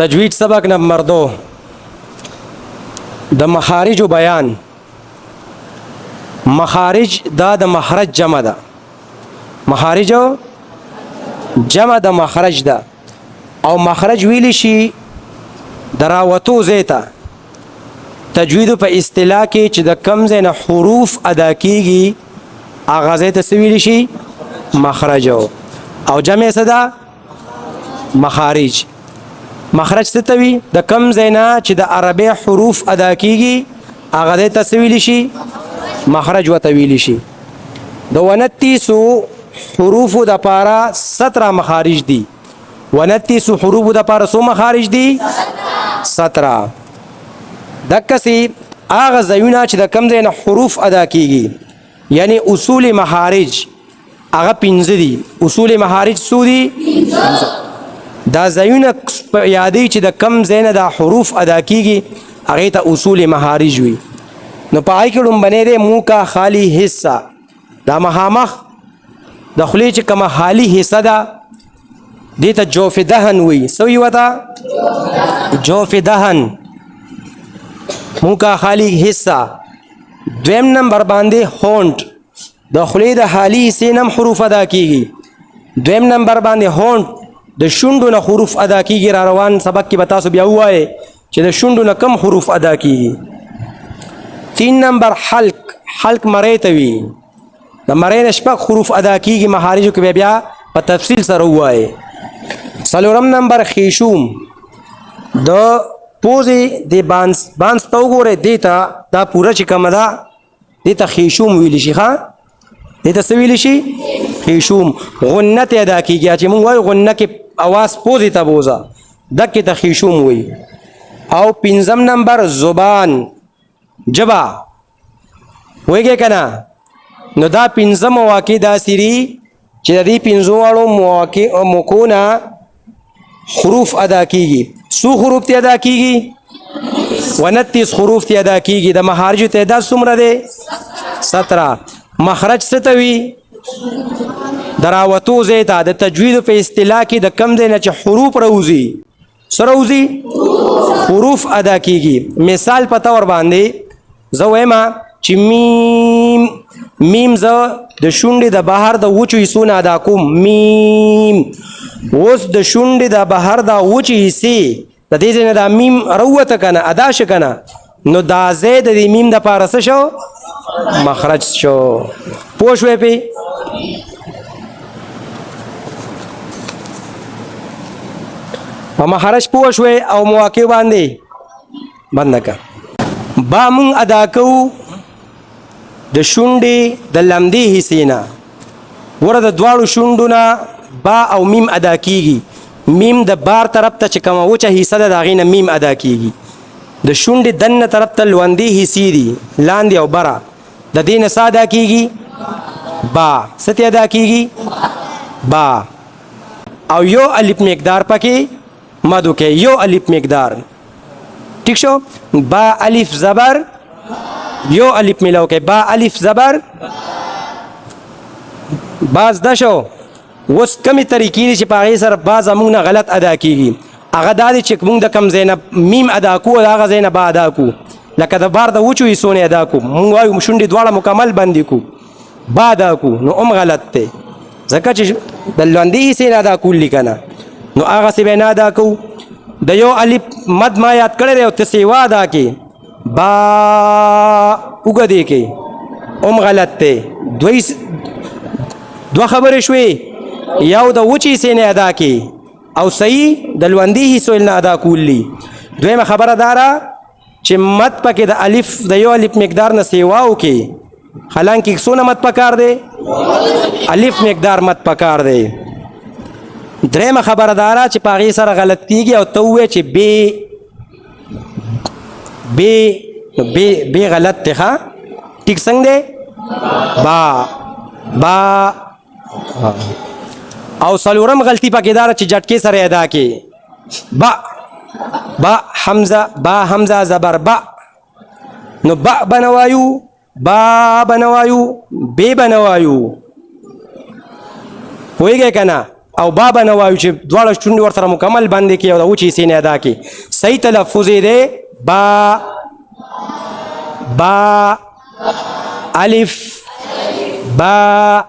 تجوید سبق نمبر 2 د مخارج و بیان. مخارج دا د مخرج جمع ده، مخارج جمع د مخرج ده، او مخرج ویلی شي دراوتو زیتا. تجوید په اصطلاح کې چې د کم ځای نه حروف ادا کیږي هغه ځای ته څه ویلی شي؟ مخرج. او جمع څه ده؟ مخارج. مخرج څه ته وي؟ د کم ځای نه چې د عربی حروف ادا کیږي هغه ځای ته څه ویلی شي؟ مخرج ورته ویلی شي. د 29 حروفو د پاره 17 مخارج دي. 29 حروفو د پاره څو مخارج دي؟ 17. دکسي هغه ځایونه چې د کم ځای نه حروف ادا کیږي یعنی اصول مخارج هغه 15 دي. اصول مخارج څو دي؟ 15. دا ځایونه یادی چې د کم ځای نه د حروف ادا کیږي هغه ته اصول مخارج وي. نو پای کې لومبنه ده مو کا خالی حصہ، دا مخامخ د خلی چې کومه خالی حصہ ده دې ته جوف دهن وي. سوی وتا جوف دهن مو کا خالی حصہ. دویم نمبر باندې هونټ د خلی د خالی حصے نم حروف ادا کیږي. دویم نمبر باندې هونټ د شونډو نه حروف ادا کیږي. را روان سبق کې بتا سو بیا وایي چې د شونډو نه کم حروف ادا کیږي. 3 نمبر حلق، حلق مری ته وي، د مری نه شپږ حروف ادا کیږي. مخارجو کې بیا په تفصیل سره وایي. 4 نمبر خیشوم، د پوزې د بانس تو ګوره دیتا دا پورا چې کومه ده دیتا خیشوم ویلی شي. ښا دیتا څه ویلی شي؟ خیشوم. غنه ته ادا کیږي چې مونږ وایو غنه کې اواز پوزې ته بوزا دکې ته خیشوم وي. او 5 نمبر زبان، جبا ویږي کنه. نو دا 5 مواقع دا سری چې د دې 5 واړو مواقع مکونه حروف ادا کیږي. سو حروف ته ادا کیږي؟ 29 حروف ته ادا کیږي. د مخارج تعداد څومره ده؟ 17. مخرج څه ته وي؟ دراوتو زیتا. د تجوید په اصطلاح کې د کم ځای نه چې حروف راوځي سره وځي حروف ادا کیږي. مثال په تور باندې زه وایم چې میم، میم زه د شونډې د بهر د وچو حصو نه ادا کوم. میم. اوس د شونډې د بهر د وچې حصې د دې ځای نه دا میم راووته که نه ادا شو که نه، نو دا ځای د دې میم د پاره څه شو؟ مخرج شو. پوه شوې پې؟ په مخرج پوه شوې او مواقع باندې بنده که. با مونږ ادا کوو د شونډې د لمدې حصې نه. ګوره د دواړو شونډو نه با او میم ادا کیږي. میم د بار طرف ته چې کومه وچه حصه ده د هغې نه میم ادا کیږي. د شونډې دننه طرف ته لوندې حصې دي لاندې او بره، د دې نه څه ادا کیږي؟ با. څه ته ادا کیږي؟ با. او یو الف مقدار پکې مدو کې، یو الف مقدار. ٹھیک شو؟ با الف زبر یو الف ملاو کې، با الف زبر باز ده شو. اوس کمی طریقې دي چې په هغې سره بعض زموږ نه غلط ادا کیږي. هغه دا دی چې موږ د کم ځای نه میم ادا کوو د هغه ځای نه با ادا کوو. لکه د بار د وچو حصو نه ادا کوو، موږ وایو شونډې دواړه مکمل بندې کوو با ادا کوو، نو هم غلط دی ځکه چې د لوندې حصې نه ادا کول دي که نه، نو هغسې به نه ادا کوو. د یو الف مد ما یاد کړی دی او ته سیوا ادا کې با اوږدې کې هم غلط دی. دوه خبرې شوې، یو د وچې حصې نه ادا کې او صحیح د لوندې حصو نه ادا کولی. دویمه خبره دا ده چې مد پکې د الف د یو الف مقدار نه سیوا وکړي، حالانکه څونه مد پکار دی؟ الف مقدار مد پکار دی. دریمه خبره دا ده چې په هغې سره غلط کېږي او ته ووایې چې بې غلط دی. ښه ټیک څنګه دی؟ با. او 4 غلطی پکې دا چې جټکې سره ادا کې با حمزه، با حمزه زبر با، نو با بنوایو، با بنوایو، بی بنوایو. پوهیږئ که نه؟ او با به نه وایو چې دواړه شونډې ورسره مکمل بندې کړي او د اوچې سینې ادا کړي. صحیح تلفظ یې دی با با الف با